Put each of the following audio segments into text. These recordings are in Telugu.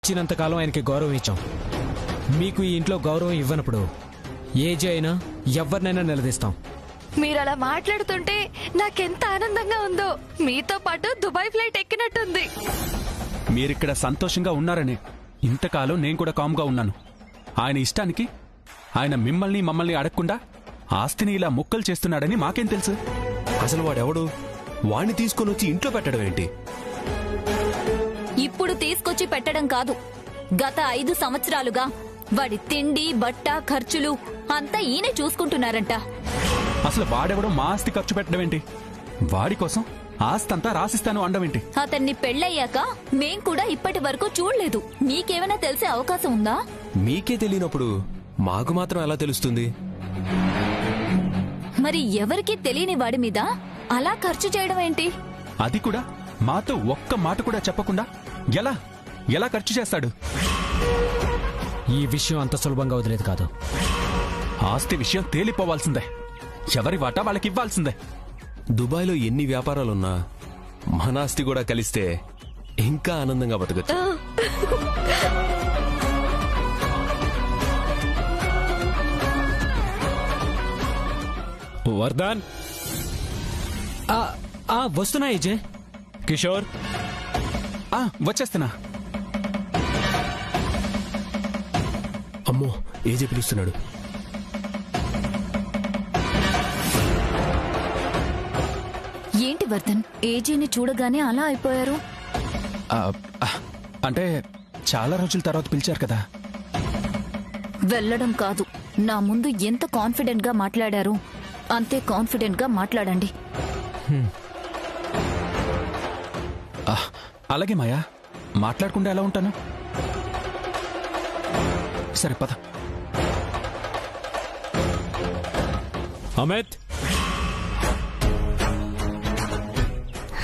ఇచ్చినంతకాలం ఆయనకి గౌరవం ఇచ్చాం. మీకు ఈ ఇంట్లో గౌరవం ఇవ్వనప్పుడు ఏజీ అయినా ఎవరినైనా నిలదీస్తాం. మీరలా మాట్లాడుతుంటే నాకెంత ఆనందంగా ఉందో. మీతో పాటు దుబాయ్ ఫ్లైట్ ఎక్కినట్టుంది. మీరిక్కడ సంతోషంగా ఉన్నారని ఇంతకాలం నేను కూడా కామ్గా ఉన్నాను. ఆయన ఇష్టానికి ఆయన మిమ్మల్ని మమ్మల్ని అడగకుండా ఆస్తిని ఇలా ముక్కలు చేస్తున్నాడని మాకేం తెలుసు? అసలు వాడెవడు? వాణ్ణి తీసుకొని వచ్చి ఇంట్లో పెట్టడం ఏంటి? ఇప్పుడు తీసుకొచ్చి పెట్టడం కాదు, గత 5 సంవత్సరాలుగా వాడి తిండి బట్ట ఖర్చులు అంతా ఈయనే చూసుకుంటున్నారంట. అసలు వాడెవడో మా ఆస్తి ఖర్చు పెట్టడం ఏంటి? వాడి కోసం ఆస్తి అంతా రాసిస్తాను అండమేంటి? అతన్ని పెళ్ళయ్యాక మేం కూడా ఇప్పటి వరకు చూడలేదు. మీకేమైనా తెలిసే అవకాశం ఉందా? మీకే తెలియనప్పుడు మాకు మాత్రం ఎలా తెలుస్తుంది? మరి ఎవరికీ తెలియని వాడి మీద అలా ఖర్చు చేయడం ఏంటి? అది కూడా మాతో ఒక్క మాట కూడా చెప్పకుండా ఎలా ఎలా ఖర్చు చేస్తాడు? ఈ విషయం అంత సులభంగా వదిలేదు కాదు. ఆస్తి విషయం తేలిపోవాల్సిందే. ఎవరి వాటా వాళ్ళకి ఇవ్వాల్సిందే. దుబాయ్లో ఎన్ని వ్యాపారాలున్నా మన ఆస్తి కూడా కలిస్తే ఇంకా ఆనందంగా బతకచ్చు. వర్ధన్, వస్తున్నా ఏజే. కిషోర్, వచ్చేస్తున్నా. అమ్మో, ఏజే పిలుస్తున్నాడు. ఏంటి వర్ధన్, ఏజీని చూడగానే అలా అయిపోయారు? అంటే చాలా రోజుల తర్వాత పిలిచారు కదా. వెళ్ళడం కాదు, నా ముందు ఎంత కాన్ఫిడెంట్ గా మాట్లాడారు అంతే కాన్ఫిడెంట్ గా మాట్లాడండి. అలాగే మాయా, మాట్లాడకుండా ఎలా ఉంటాను? సరే పద. అమిత్,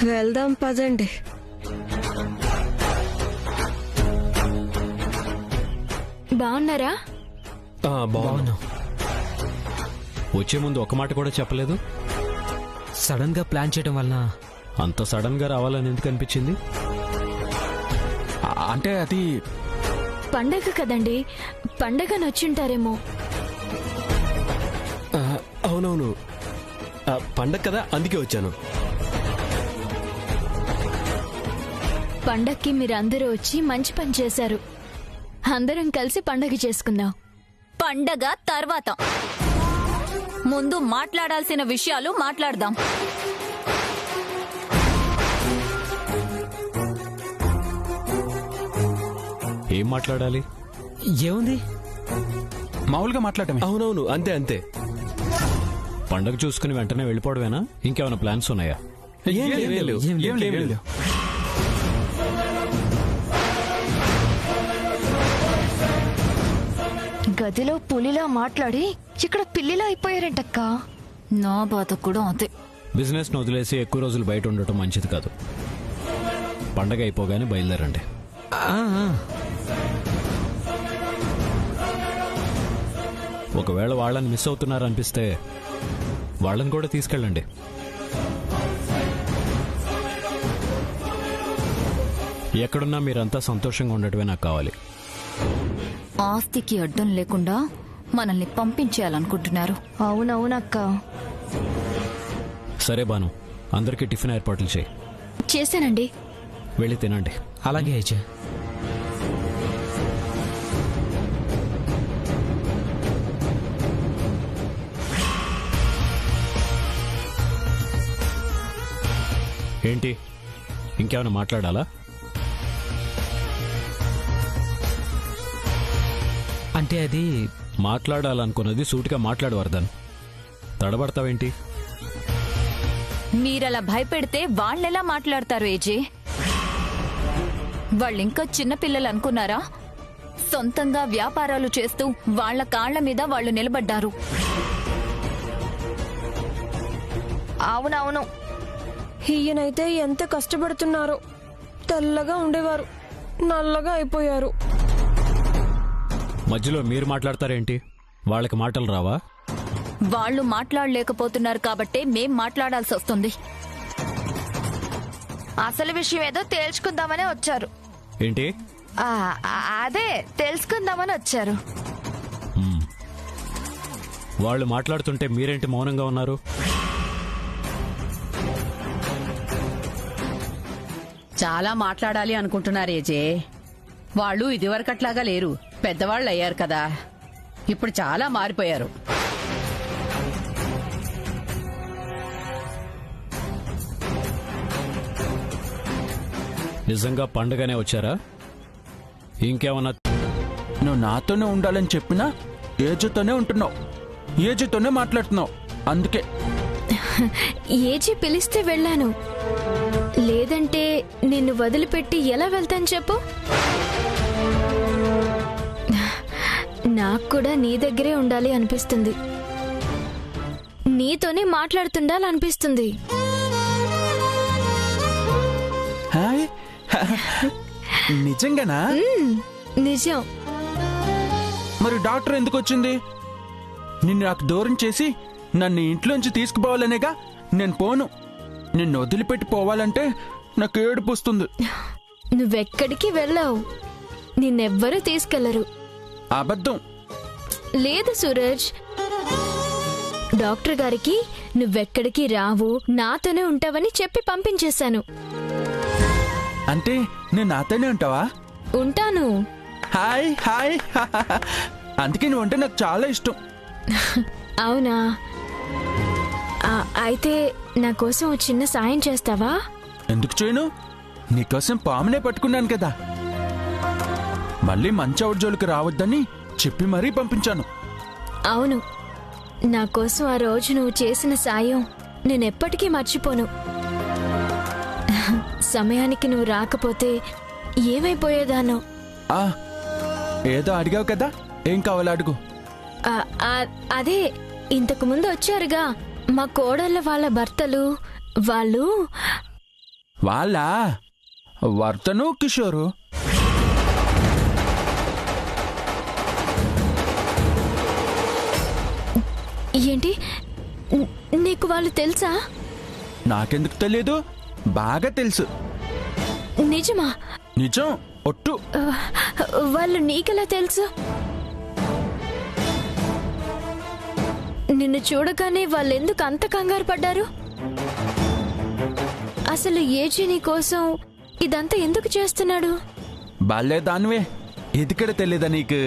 వెళ్దాం పదండి. బాగున్నారా? బాగున్నా. వచ్చే ముందు ఒక మాట కూడా చెప్పలేదు. సడన్ గా ప్లాన్ చేయడం వలన అంత సడన్ గా రావాలని ఎందుకు అనిపించింది? అంటే అది పండగ కదండి, పండగ నచ్చుంటారేమో. అవునవును, పండగ కదా, అందుకే వచ్చాను. పండక్కి మీరందరూ వచ్చి మంచి పని చేశారు. అందరం కలిసి పండగ చేసుకుందాం. పండగ తర్వాత, ముందు మాట్లాడాల్సిన విషయాలు మాట్లాడదాం. ఏం మాట్లాడాలి? ఏముంది, మామూలుగా మాట్లాడటమే. అవునవును, అంతే అంతే. పండగ చూసుకుని వెంటనే వెళ్ళిపోవడమేనా? ఇంకేమైనా ప్లాన్స్ ఉన్నాయా? ఏం లేదు. గదిలో పులిలా మాట్లాడి ఇక్కడ పిల్లిలా అయిపోయారంటక్కా. నా బాధ కూడా అదే. బిజినెస్ ను వదిలేసి ఎక్కువ రోజులు బయట ఉండటం మంచిది కాదు. పండగ అయిపోగానే బయలుదేరండి. ఒకవేళ వాళ్ళని మిస్ అవుతున్నారనిపిస్తే వాళ్ళని కూడా తీసుకెళ్ళండి. ఎక్కడున్నా మీరంతా సంతోషంగా ఉండటమే నాకు కావాలి. ఆస్తికి అడ్డం లేకుండా మనల్ని పంపించేయాలనుకుంటున్నారు. అవునవునక్క. సరే బాను, అందరికీ టిఫిన్ ఏర్పాట్లు చేయి. చేశానండి. వెళ్ళి తినండి. అలాగే ఏజే. ఏంటి, ఇంకేమైనా మాట్లాడాలా? అంటే అది మాట్లాడాలనుకున్నది సూటిగా మాట్లాడు వర్ధన్. తడబడతావేంటి? మీరలా భయపెడితే వాళ్ళెలా మాట్లాడతారు ఏజే? వాళ్ళింకా చిన్నపిల్లలు అనుకున్నారా? సొంతంగా వ్యాపారాలు చేస్తూ వాళ్ల కాళ్ల మీద వాళ్ళు నిలబడ్డారు. అవునవును, ఈయనైతే ఎంత కష్టపడుతున్నారో. తెల్లగా ఉండేవారు, నల్లగా అయిపోయారు. మధ్యలో మీరు మాట్లాడతారేంటి? వాళ్ళకి మాటలు రావా? వాళ్ళు మాట్లాడలేకపోతున్నారు కాబట్టే మేం మాట్లాడాల్సి వస్తుంది. అసలు విషయం ఏదో తేల్చుకుందామనే వచ్చారు. ఏంటి, అదే తెలుసుకుందామని వచ్చారు. వాళ్ళు మాట్లాడుతుంటే మీరేంటి మౌనంగా ఉన్నారు? చాలా మాట్లాడాలి అనుకుంటున్నారు ఏజే. వాళ్ళు ఇదివరకట్లాగా లేరు, పెద్దవాళ్ళు అయ్యారు కదా, ఇప్పుడు చాలా మారిపోయారు. నిజంగా పండగనే వచ్చారా? ఇంకేమన్నా? నువ్వు నాతోనే ఉండాలని చెప్పినా ఏజుతోనే ఉంటున్నావు, ఏజుతోనే మాట్లాడుతున్నావు. అందుకే ఏజీ పిలిస్తే వెళ్ళాను, లేదంటే నిన్ను వదిలిపెట్టి ఎలా వెళ్తాను చెప్పు? నాకు కూడా నీ దగ్గరే ఉండాలి అనిపిస్తుంది, నీతోనే మాట్లాడుతుండాలనిపిస్తుంది. హాయ్. నిజంగానా? నిజం. మరి డాక్టర్ ఎందుకు వచ్చింది? నిన్ను నాకు దూరం చేసి నన్ను ఇంట్లోంచి తీసుకుపోవాలనేగా. నేను పోను. నిన్ను వదిలిపెట్టి పోవాలంటే నాకు ఏడుపు వస్తుంది. నువ్వెక్కడికి వెళ్ళావు, నిన్నెవ్వరూ తీసుకెళ్లరు. అబద్ధం. లేదు సూరజ్, డాక్టర్ గారికి నువ్వెక్కడికి రావు, నాతోనే ఉంటావని చెప్పి పంపించేశాను. అంటే నేను నాతోనే ఉంటావా? ఉంటాను. Hi hi. అందుకే నువ్వు అంటే నాకు చాలా ఇష్టం. అవునా? అయితే నా కోసం ఓ చిన్న సాయం చేస్తావా? ఎందుకు చేయను? నీకోసం పామునే పట్టుకున్నాను కదా. మళ్ళీ మంచి జోలికి రావద్దని చెప్పి మరీ పంపించాను. అవును, నా కోసం ఆ రోజు నువ్వు చేసిన సాయం నేనెప్పటికీ మర్చిపోను. సమయానికి నువ్వు రాకపోతే ఏమైపోయేదానో. ఏదో అడిగావు కదా, ఏం కావాలో అడుగు. అదే ఇంతకు ముందు వచ్చారుగా మా కోడళ్ళ వాళ్ళ భర్తలు, వాళ్ళ వర్తను కిషోరు. ఏంటి, నీకు వాళ్ళు తెలుసా? నాకెందుకు తెలియదు, బాగా తెలుసు. నిజమా? నిజం, ఒట్టు. వాళ్ళు నీకెలా తెలుసు? నిన్ను చూడగానే వాళ్ళెందుకు అంత కంగారు పడ్డారు? అసలు ఏజీ నీ కోసం ఇదంతా ఎందుకు చేస్తున్నాడు? బాలే దానివే, ఇదికడ తెలీదా నీకు?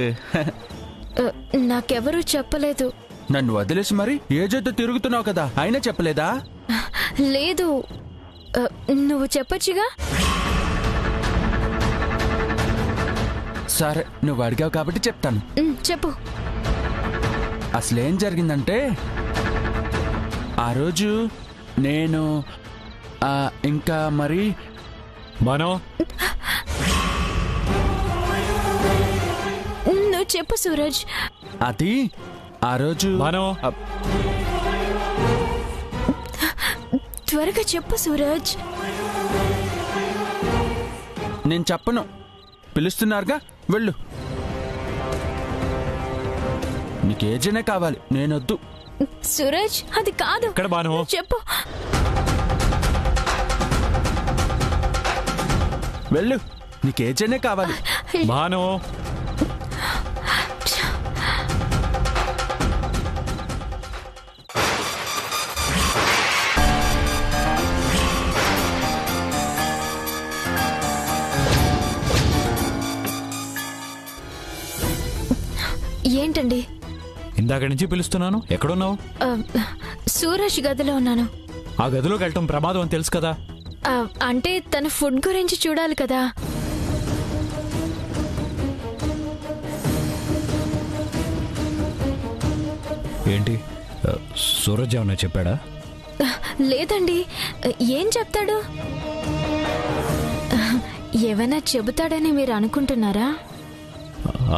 నాకెవరూ చెప్పలేదు. నన్ను వదిలేసి మరి ఏజైతే తిరుగుతున్నావు కదా, అయినా చెప్పలేదా? లేదు, నువ్వు చెప్పొచ్చుగా. సరే, నువ్వు అడిగావు కాబట్టి చెప్తాను. చెప్పు. అసలేం జరిగిందంటే, ఆ రోజు నేను ఇంకా మరి మనో, నువ్వు చెప్పు సూరజ్. అది ఆ రోజు మనో, త్వరగా చెప్పు సూరజ్. నేను చెప్పను, పిలుస్తున్నారుగా, వెళ్ళు. నీకేజనే కావాలి, నేనొద్దు. సూరజ్, అది కాదు. ఇక్కడ బాను. చెప్పు. వెళ్ళు, నీకేజనే కావాలి. బాను, ఏంటండి? ఇందాక నుంచి పిలుస్తున్నాను, ఎక్కడున్నావు? సూరజ్ గదిలో ఉన్నాను. ఆ గదిలోకి వెళ్ళటం ప్రమాదం అని తెలుసు కదా. అంటే తన ఫుడ్ గురించి చూడాలి కదా. ఏంటి, సూరజ్ ఏమన్నా చెప్పాడా? లేదండి, ఏం చెప్తాడు? ఏమైనా చెబుతాడని మీరు అనుకుంటున్నారా?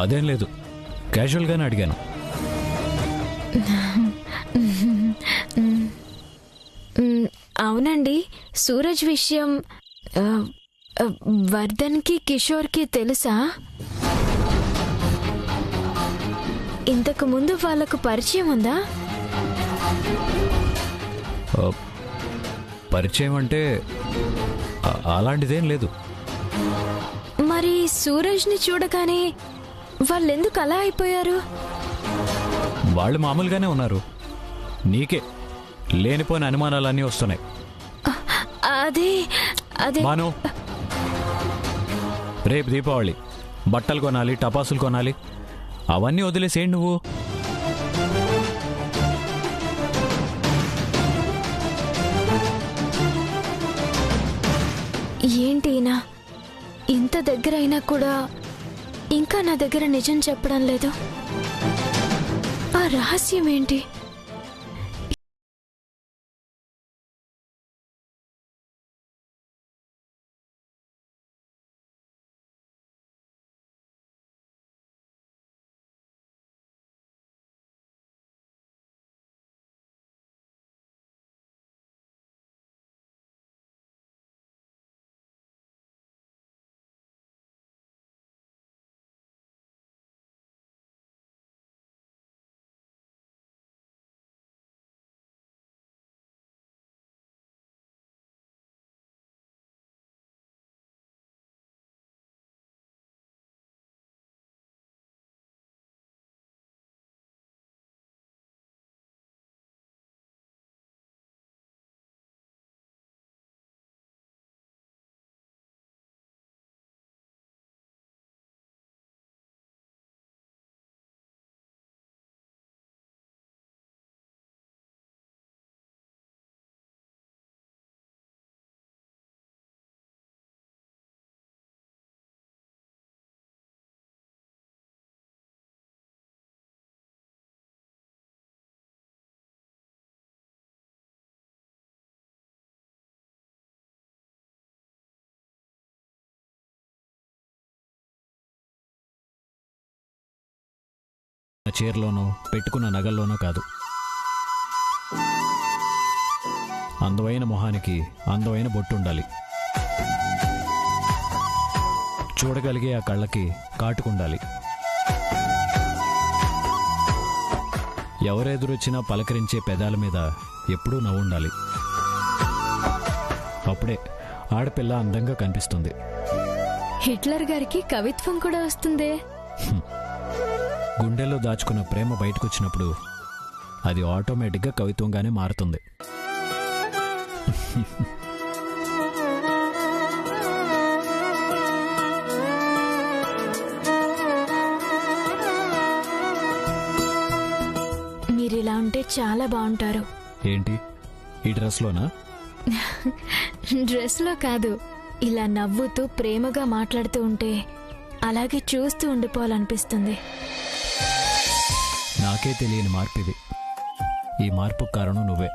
అదేం లేదు, క్యాజువల్గానే అడిగాను. అవునండి, సూరజ్ విషయం వర్ధన్కి కిషోర్కి తెలుసా? ఇంతకు ముందు వాళ్ళకు పరిచయం ఉందా? పరిచయం అంటే అలాంటిదేం లేదు. మరి మరి సూరజ్ని చూడగానే వాళ్ళెందుకు అలా అయిపోయారు? వాళ్ళు మామూలుగానే ఉన్నారు. నీకే లేనిపోయిన అనుమానాలన్నీ వస్తున్నాయి. అదే అదే మాను, రేపు దీపావళి, బట్టలు కొనాలి, టపాసులు కొనాలి. అవన్నీ వదిలేసేయండి నువ్వు. ఏంటి ఈయన ఇంత దగ్గర అయినా కూడా ఇంకా నా దగ్గర నిజం చెప్పడం లేదు. ఆ రహస్యం ఏంటి? చీరలోనో పెట్టుకున్న నగల్లోనో కాదు, అందమైన మొహానికి అందమైన బొట్టు ఉండాలి. చూడగలిగే ఆ కళ్ళకి కాటుకుండాలి. ఎవరెదురొచ్చినా పలకరించే పెదాల మీద ఎప్పుడూ నవ్వుండాలి. అప్పుడే ఆడపిల్ల అందంగా కనిపిస్తుంది. హిట్లర్ గారికి కవిత్వం కూడా వస్తుందే. గుండెల్లో దాచుకున్న ప్రేమ బయటకొచ్చినప్పుడు అది ఆటోమేటిక్గా కవిత్వంగానే మారుతుంది. మీరిలా ఉంటే చాలా బాగుంటారు. ఏంటి, ఈ డ్రెస్లోనా? డ్రెస్లో కాదు, ఇలా నవ్వుతూ ప్రేమగా మాట్లాడుతూ ఉంటే అలాగే చూస్తూ ఉండిపోవాలనిపిస్తుంది. నాకే తెలియని మార్పు ఇది. ఈ మార్పుకు కారణం నువ్వే.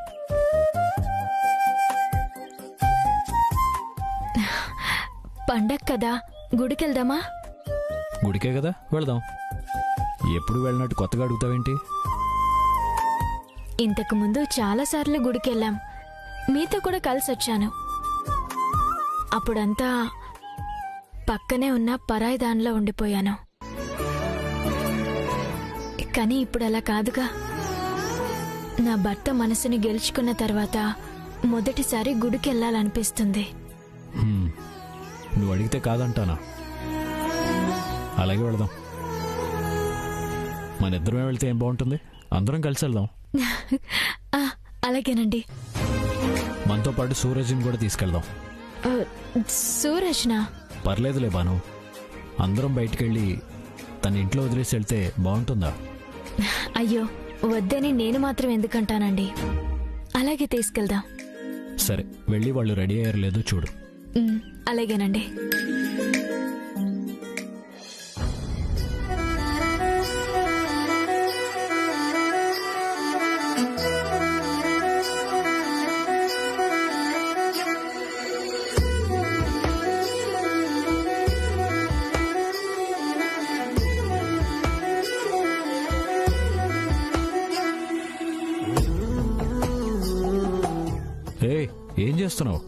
పండగ కదా, గుడికెళ్దామా? గుడికే కదా, వెళదాం. ఎప్పుడు వెళ్ళినట్టు కొత్తగా అడుగుతావేంటి? ఇంతకు ముందు చాలాసార్లు గుడికెళ్ళాం. మీతో కూడా కలిసి వచ్చాను. అప్పుడంతా పక్కనే ఉన్న పరాయి దానిలో ఉండిపోయాను. కానీ ఇప్పుడు అలా కాదుగా. నా భర్త మనసుని గెలుచుకున్న తర్వాత మొదటిసారి గుడికెళ్ళాలనిపిస్తుంది. నువ్వు అడిగితే కాదంటానా? అలాగే వెళదాం. మన ఇద్దరమే వెళ్తే ఏం బాగుంటుంది? అందరం కలిసి వెళ్దాం. అలాగేనండి. మనతో పాటు సూరజ్ని కూడా తీసుకెళ్దాం. సూరజ్నా? పర్లేదులే బాను, అందరం బయటికెళ్ళి తన ఇంట్లో వదిలేసి వెళ్తే బాగుంటుందా? అయ్యో వద్దని నేను మాత్రం ఎందుకంటానండి. అలాగే తీసుకెళ్దాం. సరే, వెళ్ళి వాళ్ళు రెడీ అయ్యారు లేదో చూడు. అలాగేనండి. ఏం చేస్తున్నావు?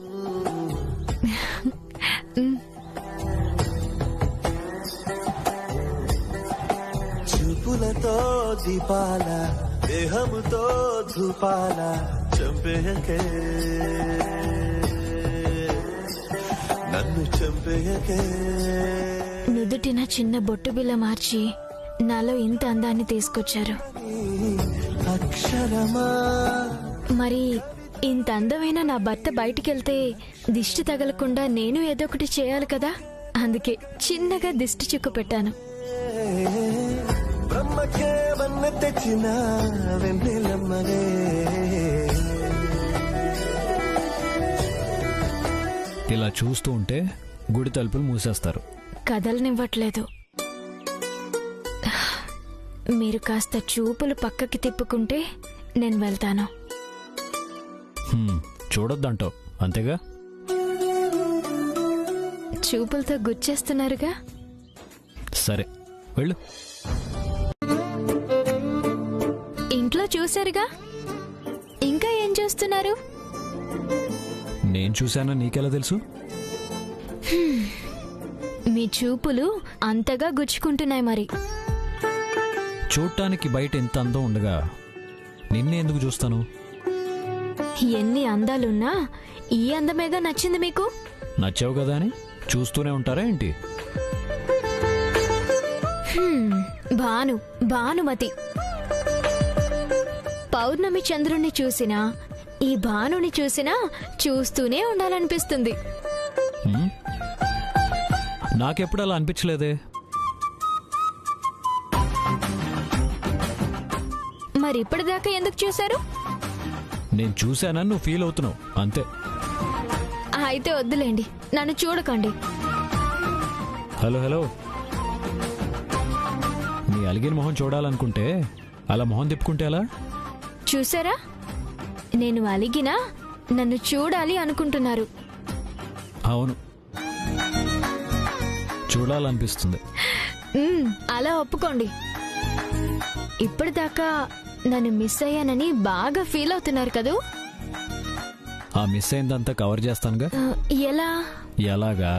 చూపులతో దీపాల దేహముతో ధూపాల చంపేయకే నన్ను చంపేయకే నుదుటిన చిన్న బొట్టు బిల్ల మార్చి నాలో ఇంత అందాన్ని తీసుకొచ్చారు. అక్షరమా మరి ఇంత అందమైన నా భర్త బయటికెళ్తే దిష్టి తగలకుండా నేను ఏదో ఒకటి చేయాలి కదా. అందుకే చిన్నగా దిష్టి చుక్క పెట్టాను. బ్రహ్మకే వన్న తెచ్చిన వెన్నెలమ్మనే. ఇలా చూస్తూ ఉంటే గుడి తలుపులు మూసేస్తారు. కదలనివ్వట్లేదు. మీరు కాస్త చూపులు పక్కకి తిప్పుకుంటే నేను వెళ్తాను. చూడొద్దంటావు అంతేగా. చూపులతో గుచ్చేస్తున్నారుగా. సరే వెళ్ళు. ఇంట్లో చూశారుగా, ఇంకా ఏం చూస్తున్నారు? నేను చూశానో నీకెలా తెలుసు? మీ చూపులు అంతగా గుచ్చుకుంటున్నాయి. మరి చూడటానికి బయట ఎంత అందం ఉండగా నిన్నే ఎందుకు చూస్తాను? ఎన్ని అందాలున్నా ఈ అందమేగా నచ్చింది మీకు. నచ్చావు కదా అని చూస్తూనే ఉంటారా ఏంటి? భానుమతి. పౌర్ణమి చంద్రుణ్ణి చూసినా ఈ భానుని చూసినా చూస్తూనే ఉండాలనిపిస్తుంది. నాకెప్పుడు అలా అనిపించలేదే. మరి ఇప్పటిదాకా ఎందుకు చూశారు? నేను చూశానని నువ్వు ఫీల్ అవుతున్నావు అంతే. అయితే వద్దులేండి, నన్ను చూడకండి. హలో హలో, నీ అలిగిన మొహం చూడాలనుకుంటే అలా మొహం తిప్పుకుంటే ఎలా? చూసారా, నేను అలిగినా నన్ను చూడాలి అనుకుంటున్నారు. అవును, చూడాలనిపిస్తుంది. అలా ఒప్పుకోండి. ఇప్పటిదాకా నన్ను మిస్ అయ్యానని బాగా ఫీల్ అవుతున్నారు కదూ. ఆ మిస్ అయిందంతా కవర్ చేస్తానుగా. ఎలా? ఎలాగా?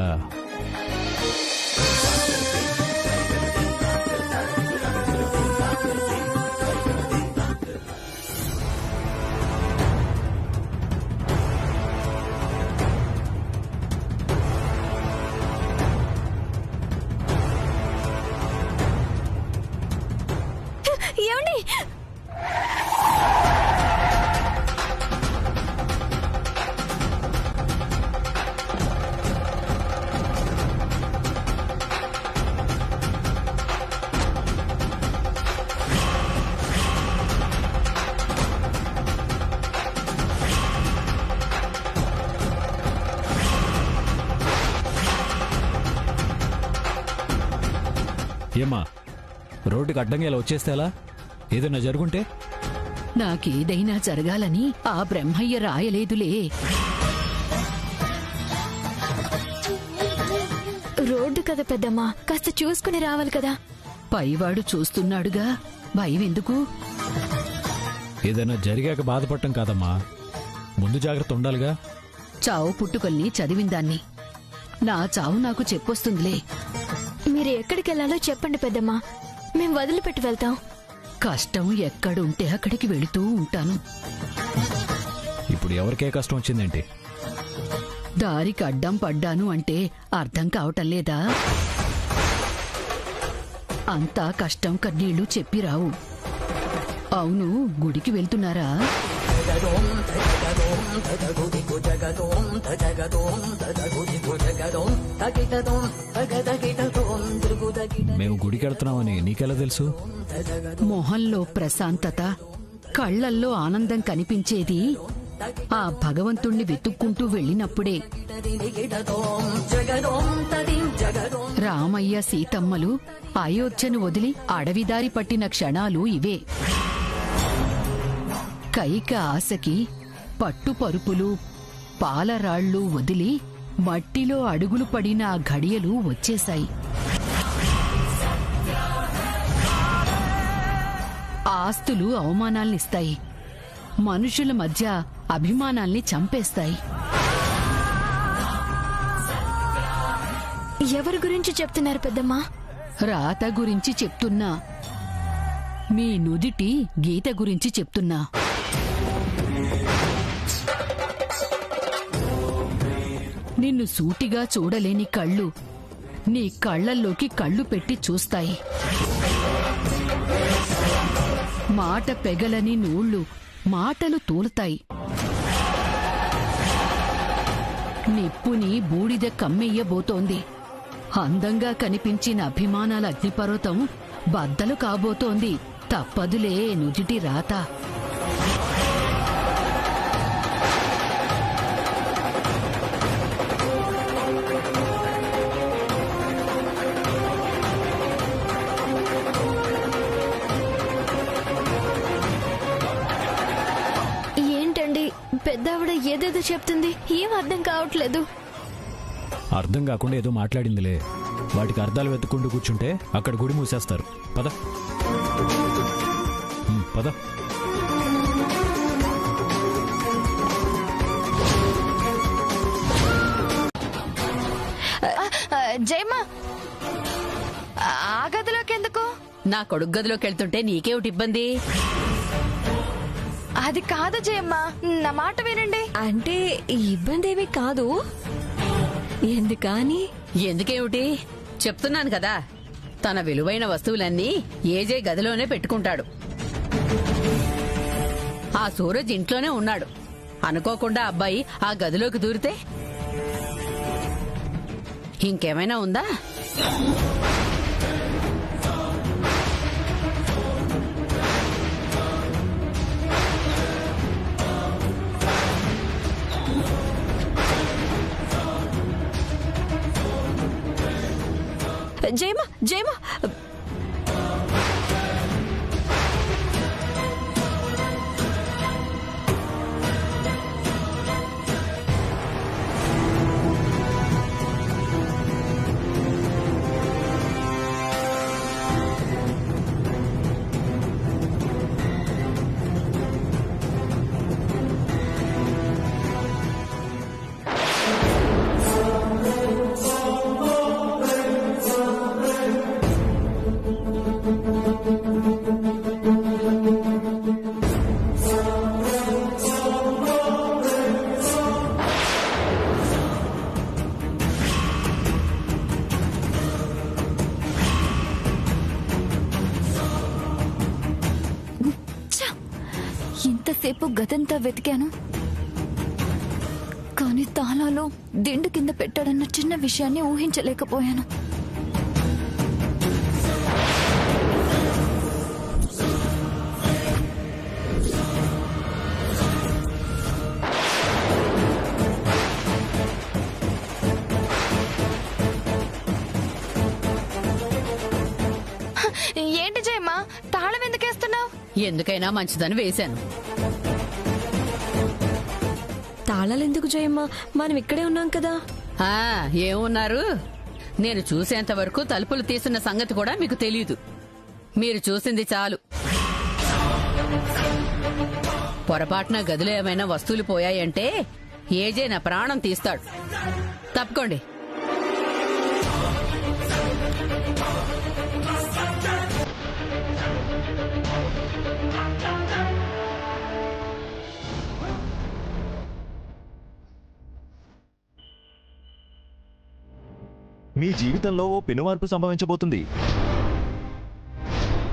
ఏమండి? ఏమ్మా, రోడ్డుకి అడ్డంగా ఇలా వచ్చేస్తే ఎలా? ఏదైనా జరుగుంటే? నాకేదైనా జరగాలని ఆ బ్రహ్మయ్య రాయలేదులే. రోడ్డు కదా పెద్దమ్మా, కాస్త చూసుకుని రావాలి కదా. పైవాడు చూస్తున్నాడుగా, భయం ఎందుకు? ఏదైనా జరిగాక బాధపడటం కాదమ్మా, ముందు జాగ్రత్త ఉండాలిగా. చావు పుట్టుకల్ని చదివిందాన్ని. నా చావు నాకు చెప్పొస్తుందిలే. మీరు ఎక్కడికి వెళ్ళాలో చెప్పండి పెద్దమ్మా, మేం వదిలిపెట్టి వెళ్తాం. కష్టం ఎక్కడుంటే అక్కడికి వెళుతూ ఉంటాను. ఇప్పుడు ఎవరికే కష్టం వచ్చిందేంటి? దారికి అడ్డం పడ్డాను అంటే అర్థం కావటం లేదా? అంతా కష్టం కన్నీళ్లు చెప్పి రావు. అవును, గుడికి వెళ్తున్నారా? మేము గుడికి వెళ్తున్నామని నీకెలా తెలుసు? మొహంలో ప్రశాంతత, కళ్లల్లో ఆనందం కనిపించేది ఆ భగవంతుణ్ణి వెతుక్కుంటూ వెళ్ళినప్పుడే. రామయ్య సీతమ్మలు అయోధ్యను వదిలి అడవిదారి పట్టిన క్షణాలు ఇవే. కైక ఆశకి పట్టుపరుపులు, పాలరాళ్లు వదిలి మట్టిలో అడుగులు పడిన ఆ ఘడియలు వచ్చేశాయి. ఆస్తులు అవమానాల్నిస్తాయి, మనుషుల మధ్య అభిమానాల్ని చంపేస్తాయి. ఎవరి గురించి చెప్తున్నారు పెద్దమ్మా? రాత గురించి చెప్తున్నా, మీ నుదిటి గీత గురించి చెప్తున్నా. నిన్ను సూటిగా చూడలేని కళ్ళు నీ కళ్ళల్లోకి కళ్ళు పెట్టి చూస్తాయి. మాట పెగలని నూళ్ళు మాటలు తూలుతాయి. నిప్పుని బూడిద కమ్మెయ్యబోతోంది. అందంగా కనిపించిన అభిమానాల అగ్నిపర్వతం బద్దలు కాబోతోంది. తప్పదులే నుదిటి రాత. ఏంటండి పెద్దావిడ ఏదేదో చెప్తుంది, ఏం అర్థం కావట్లేదు. అర్థం కాకుండా ఏదో మాట్లాడిందిలే. వాటికి అర్థాలు వెతుక్కుంటూ కూర్చుంటే అక్కడ గుడి మూసేస్తారు. పద పద. జయమ్మ, ఆ గదిలోకి ఎందుకు? నా కొడుకు గదిలోకి వెళ్తుంటే నీకేమిటి ఇబ్బంది? అది కాదు జయమ్మ, నా మాట వినండి. అంటే ఇబ్బంది ఏమీ కాదు. ఎందుకని? ఎందుకేమిటి చెప్తున్నాను కదా, తన విలువైన వస్తువులన్నీ ఏజే గదిలోనే పెట్టుకుంటాడు. ఆ సూరజ్ ఇంట్లోనే ఉన్నాడు. అనుకోకుండా అబ్బాయి ఆ గదిలోకి దూరితే ఇంకేమైనా ఉందా? జయమ్మ జయమ్మ, ఇంతసేపు గదంతా వెతికాను, కానీ తాళాలు దిండు కింద పెట్టాడన్న చిన్న విషయాన్ని ఊహించలేకపోయాను. ఏంటి జయమ్మ, తాళం ఎందుకేస్తున్నావు? ఎందుకైనా మంచిదని వేశాను. తాళాలెందుకు జయమ్మ, మనం ఇక్కడే ఉన్నాం కదా. ఏమున్నారు, నేను చూసేంత వరకు తలుపులు తీసిన సంగతి కూడా మీకు తెలీదు. మీరు చూసింది చాలు. పొరపాటున గదిలో ఏమైనా వస్తువులు పోయాయంటే ఏజే నా ప్రాణం తీస్తాడు. తప్పుకోండి. మీ జీవితంలో ఓ పెనుమార్పు సంభవించబోతుంది.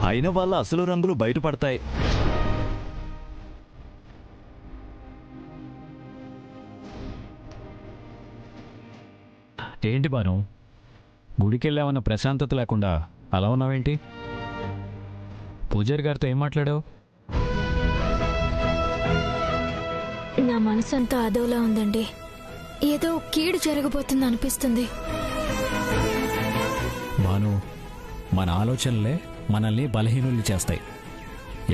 అయిన వాళ్ళ అసలు రంగులు బయటపడతాయి. ఏంటి బాను, గుడికెళ్ళామన్న ప్రశాంతత లేకుండా అలా ఉన్నావేంటి? పూజారి గారితో ఏం మాట్లాడావు? నా మనసంతా అదోలా ఉందండి. ఏదో కీడు జరగబోతుంది అనిపిస్తుంది. బాను, మన ఆలోచనలే మనల్ని బలహీనుల్ని చేస్తాయి.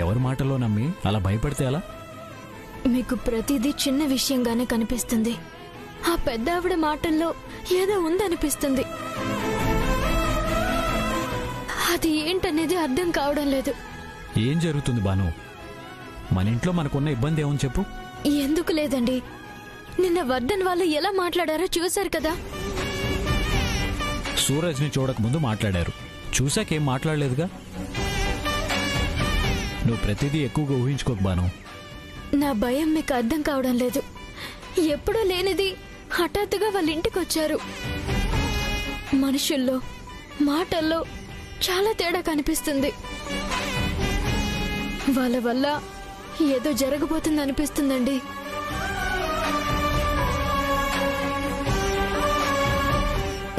ఎవరి మాటలో నమ్మి అలా భయపడితే అలా? మీకు ప్రతిదీ చిన్న విషయంగానే కనిపిస్తుంది. ఆ పెద్ద ఆవిడ మాటల్లో ఏదో ఉందనిపిస్తుంది. అది ఏంటనేది అర్థం కావడం లేదు. ఏం జరుగుతుంది బాను? మన ఇంట్లో మనకున్న ఇబ్బంది ఏమని చెప్పు. ఎందుకు లేదండి, నిన్న వర్ధన్ వాళ్ళు ఎలా మాట్లాడారో చూశారు కదా. సూరజ్ని చూడకముందు మాట్లాడారు, చూశాకేం మాట్లాడలేదుగా. నువ్వు ప్రతిదీ ఎక్కువగా ఊహించుకోకు బాను. నా భయం మీకు అర్థం కావడం లేదు. ఎప్పుడూ లేనిది హఠాత్తుగా వాళ్ళ ఇంటికి వచ్చారు. మనుషుల్లో మాటల్లో చాలా తేడా కనిపిస్తుంది. వాళ్ళ వల్ల ఏదో జరగబోతుంది అనిపిస్తుందండి.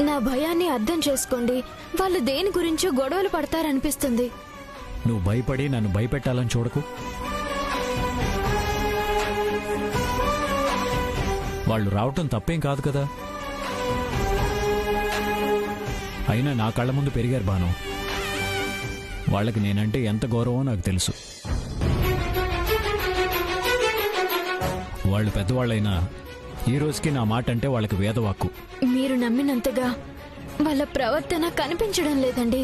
నా భయాన్ని అర్థం చేసుకోండి. వాళ్ళు దేని గురించో గొడవలు పడతారనిపిస్తుంది. నువ్వు భయపడి నన్ను భయపెట్టాలని చూడకు. వాళ్ళు రావటం తప్పేం కాదు కదా. అయినా నా కళ్ళ ముందు పెరిగారు బాను. వాళ్ళకి నేనంటే ఎంత గౌరవమో నాకు తెలుసు. వాళ్ళు పెద్దవాళ్ళైనా ఈ రోజుకి నా మాట అంటే వాళ్ళకి వేదవాక్కు. మీరు నమ్మినంతగా వాళ్ళ ప్రవర్తన కనిపించడం లేదండి.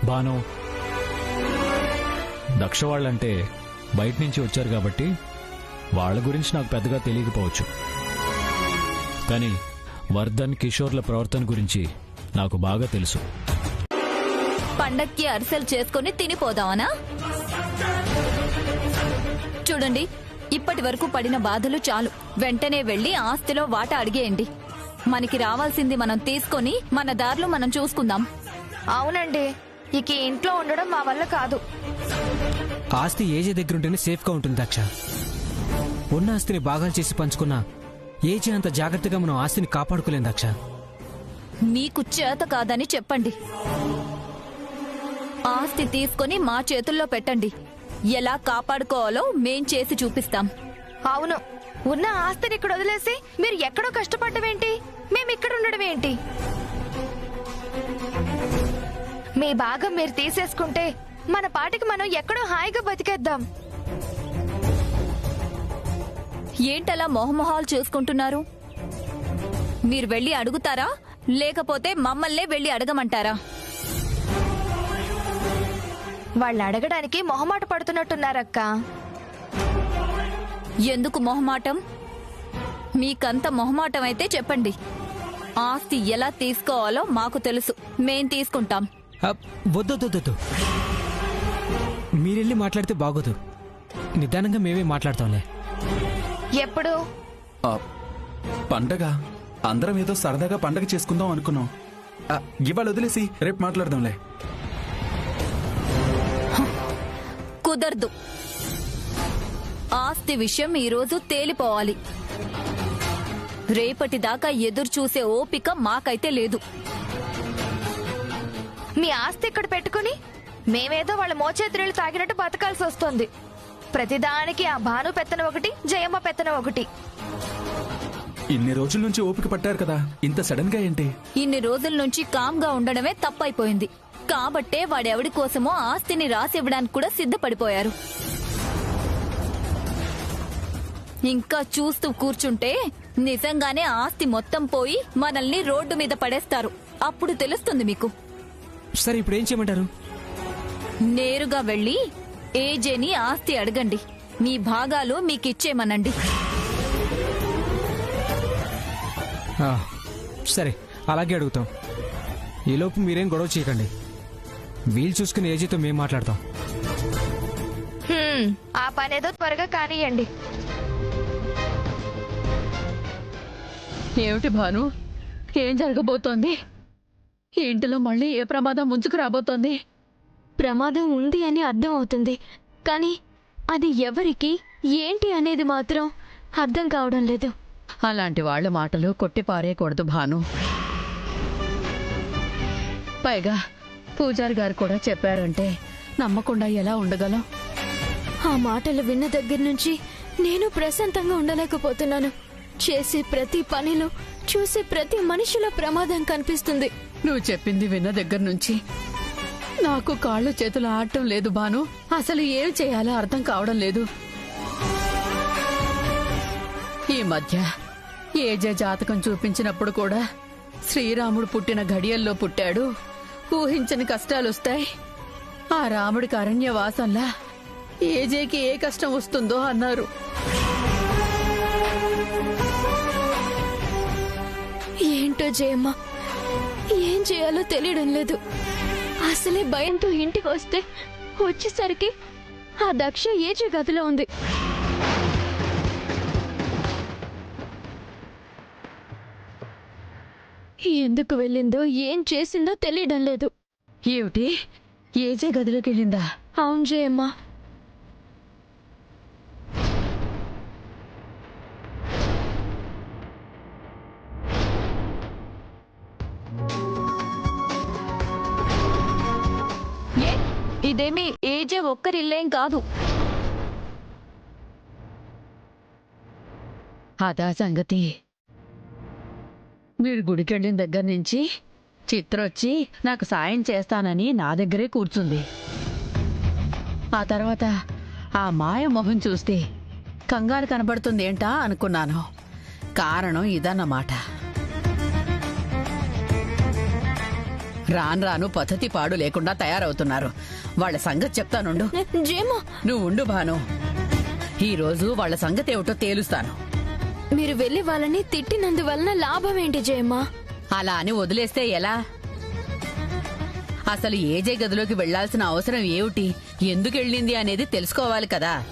బాను, దక్ష వాళ్ళంటే బయట నుంచి వచ్చారు కాబట్టి వాళ్ళ గురించి నాకు పెద్దగా తెలియకపోవచ్చు. కానీ వర్ధన్, కిషోర్ల ప్రవర్తన గురించి నాకు బాగా తెలుసు. పండక్కి అరిసెలు చేసుకుని తినిపోదామనా? చూడండి, ఇప్పటి వరకు పడిన బాధలు చాలు. వెంటనే వెళ్లి ఆస్తిలో వాటా అడిగేయండి. మనకి రావాల్సింది మనం తీసుకొని మన దారిలో మనం చూసుకుందాం. అవునండి, ఇక ఈ ఇంట్లో ఉండడం మా వల్ల కాదు. ఆస్తి ఏజే దగ్గరుంటేనే సేఫ్గా ఉంటుంది దక్ష. ఉన్న ఆస్తిని భాగాలు చేసి పంచుకున్నా ఏజే అంత జాగ్రత్తగా మనం ఆస్తిని కాపాడుకోలేం దక్ష. మీకు చేత కాదని చెప్పండి. ఆస్తి తీసుకొని మా చేతుల్లో పెట్టండి. ఎలా కాపాడుకోవాలో మేం చేసి చూపిస్తాం. అవును, ఉన్న ఆస్తిని ఇక్కడ వదిలేసి మీరు ఎక్కడో కష్టపడ్డమేంటి, మేము ఇక్కడ ఉండడం ఏంటి? మీ భాగం మీరు తీసేసుకుంటే మన పాటికి మనం ఎక్కడో హాయిగా బతికేద్దాం. ఏంటలా మొహమొహాలు చూసుకుంటున్నారు? మీరు వెళ్ళి అడుగుతారా, లేకపోతే మమ్మల్నే వెళ్ళి అడగమంటారా? వాళ్ళు అడగడానికి మొహమాట పడుతున్నట్టున్నారక్క. ఎందుకు మొహమాటం? మీకంత మొహమాటం అయితే చెప్పండి. ఆస్తి ఎలా తీసుకోవాలో మాకు తెలుసు, మేం తీసుకుంటాం. వద్దొద్దొద్దు, మీరెళ్ళి మాట్లాడితే బాగోదు. నిదానంగా మేమే మాట్లాడతాంలే. ఎప్పుడు? పండగ అందరం ఏదో సరదాగా పండగ చేసుకుందాం అనుకున్నాం. ఇవాళ వదిలేసి రేపు మాట్లాడదాంలే. కుదరదు. ఆస్తి విషయం ఈరోజు తేలిపోవాలి. రేపటిదాకా ఎదురు చూసే ఓపిక మాకైతే లేదు. మీ ఆస్తి ఇక్కడ పెట్టుకుని మేమేదో వాళ్ళ మోచేతులు తాగినట్టు బతకాల్సి వస్తుంది. ప్రతిదానికి ఆ భాను పెత్తనం ఒకటి, జయమ్మ పెత్తనం ఒకటి. ఇన్ని రోజుల నుంచి ఓపిక పట్టారు కదా, ఇంత సడన్ గా ఏంటి? ఇన్ని రోజుల నుంచి కామ్గా ఉండడమే తప్పైపోయింది. కాబట్టే వాడెవడి కోసమో ఆస్తిని రాసివ్వడానికి కూడా సిద్ధపడిపోయారు. ఇంకా చూస్తూ కూర్చుంటే నిజంగానే ఆస్తి మొత్తం పోయి మనల్ని రోడ్డు మీద పడేస్తారు. అప్పుడు తెలుస్తుంది మీకు. సరే, ఇప్పుడు ఏం చేయమంటారు? నేరుగా వెళ్లి ఏజేని ఆస్తి అడగండి. మీ భాగాలు మీకిచ్చేమనండి. సరే, అలాగే అడుగుతాం. ఈలోపు మీరేం గొడవ చేయకండి. వీలు చూసుకుని ఏజీతో మేము మాట్లాడతాం. ఆ పనేదో త్వరగా కానియండి. ఏమిటి భాను, ఏం జరగబోతోంది? ఈ ఇంటిలో మళ్ళీ ఏ ప్రమాదం ముంచుకు రాబోతోంది? ప్రమాదం ఉంది అని అర్థం అవుతుంది, కానీ అది ఎవరికి ఏంటి అనేది మాత్రం అర్థం కావడం లేదు. అలాంటి వాళ్ళ మాటలు కొట్టి పారేయకూడదు భాను. పైగా పూజారి గారు కూడా చెప్పారంటే నమ్మకుండా ఎలా ఉండగలం? ఆ మాటలు విన్న దగ్గర నుంచి నేను ప్రశాంతంగా ఉండలేకపోతున్నాను. చేసే ప్రతి పనిలో, చూసే ప్రతి మనిషిలో ప్రమాదం కనిపిస్తుంది. నువ్వు చెప్పింది విన్న దగ్గర నుంచి నాకు కాళ్ళు చేతులు ఆడటం లేదు భాను. అసలు ఏం చేయాలో అర్థం కావడం లేదు. ఈ మధ్య ఏజే జాతకం చూపించినప్పుడు కూడా శ్రీరాముడు పుట్టిన ఘడియల్లో పుట్టాడు, ఊహించని కష్టాలొస్తాయి. ఆ రాముడికి అరణ్యవాసంలా ఏజేకి ఏ కష్టం వస్తుందో అన్నారు. ఏంటో జయమ్మ, ఏం చేయాలో తెలియడం లేదు. అసలే భయంతో ఇంటికి వచ్చేసరికి ఆ దక్ష ఏజే గదిలో ఉంది. ఎందుకు వెళ్ళిందో ఏం చేసిందో తెలియడం లేదు. ఏమిటి, ఏజే గదిలోకి వెళ్ళిందా? అవును జయమ్మ. ఇదేమి ఏజే ఒక్కరిల్లేం కాదు. అదా సంగతి. వీడు గుడికెళ్ళిన దగ్గర నుంచి చిత్రొచ్చి నాకు సాయం చేస్తానని నా దగ్గరే కూర్చుంది. ఆ తర్వాత ఆ మాయ మొహం చూస్తే కంగారు కనబడుతుంది ఏంటా అనుకున్నాను. కారణం ఇదన్నమాట. రాను పద్ధతి పాడు లేకుండా తయారవుతున్నారు. వాళ్ళ సంగతి చెప్తానుండు. జయమ్మ, నువ్వు ఉండు భాను. ఈరోజు వాళ్ళ సంగతి ఏమిటో తేలుస్తాను. మీరు వెళ్ళి వాళ్ళని తిట్టినందువలన లాభం ఏంటి జయమ్మ? అలా అని వదిలేస్తే ఎలా? అసలు ఏజే గదిలోకి వెళ్లాల్సిన అవసరం ఏమిటి, ఎందుకెళ్ళింది అనేది తెలుసుకోవాలి కదా.